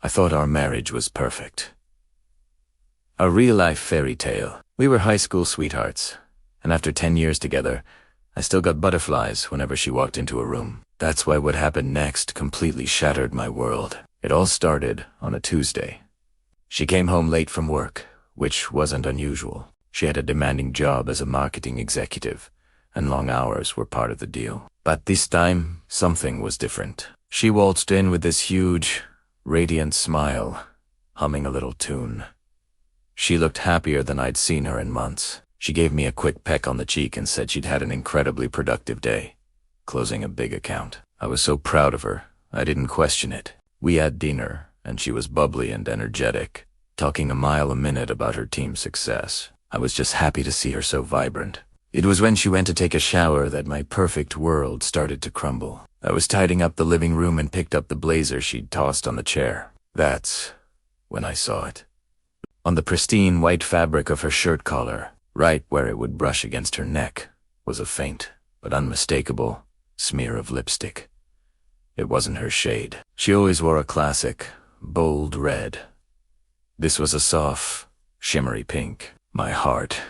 I thought our marriage was perfect. A real-life fairy tale. We were high school sweethearts, and after 10 years together, I still got butterflies whenever she walked into a room. That's why what happened next completely shattered my world. It all started on a Tuesday. She came home late from work, which wasn't unusual. She had a demanding job as a marketing executive, and long hours were part of the deal. But this time, something was different. She waltzed in with this huge, radiant smile, humming a little tune. She looked happier than I'd seen her in months. She gave me a quick peck on the cheek and said she'd had an incredibly productive day, closing a big account. I was so proud of her, I didn't question it. We had dinner, and she was bubbly and energetic, talking a mile a minute about her team's success. I was just happy to see her so vibrant. It was when she went to take a shower that my perfect world started to crumble. I was tidying up the living room and picked up the blazer she'd tossed on the chair. That's when I saw it. On the pristine white fabric of her shirt collar, right where it would brush against her neck, was a faint but unmistakable smear of lipstick. It wasn't her shade. She always wore a classic, bold red. This was a soft, shimmery pink. My heart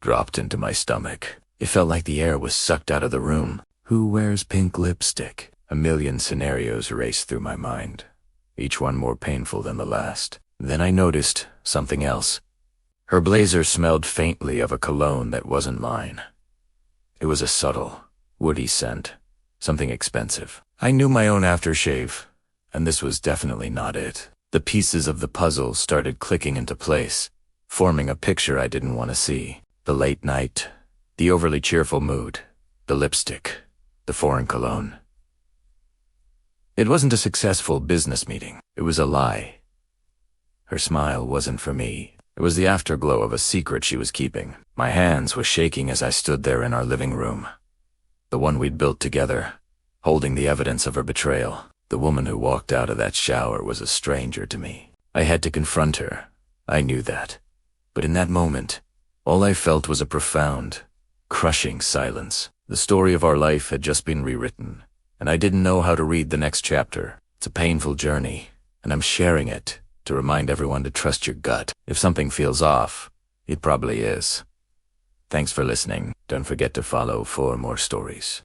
dropped into my stomach. It felt like the air was sucked out of the room. Who wears pink lipstick? A million scenarios raced through my mind, each one more painful than the last. Then I noticed something else. Her blazer smelled faintly of a cologne that wasn't mine. It was a subtle, woody scent, something expensive. I knew my own aftershave, and this was definitely not it. The pieces of the puzzle started clicking into place, forming a picture I didn't want to see. The late night, the overly cheerful mood, the lipstick, the foreign cologne. It wasn't a successful business meeting. It was a lie. Her smile wasn't for me. It was the afterglow of a secret she was keeping. My hands were shaking as I stood there in our living room, the one we'd built together, holding the evidence of her betrayal. The woman who walked out of that shower was a stranger to me. I had to confront her. I knew that. But in that moment, all I felt was a profound, crushing silence. The story of our life had just been rewritten, and I didn't know how to read the next chapter. It's a painful journey, and I'm sharing it to remind everyone to trust your gut. If something feels off, it probably is. Thanks for listening. Don't forget to follow for more stories.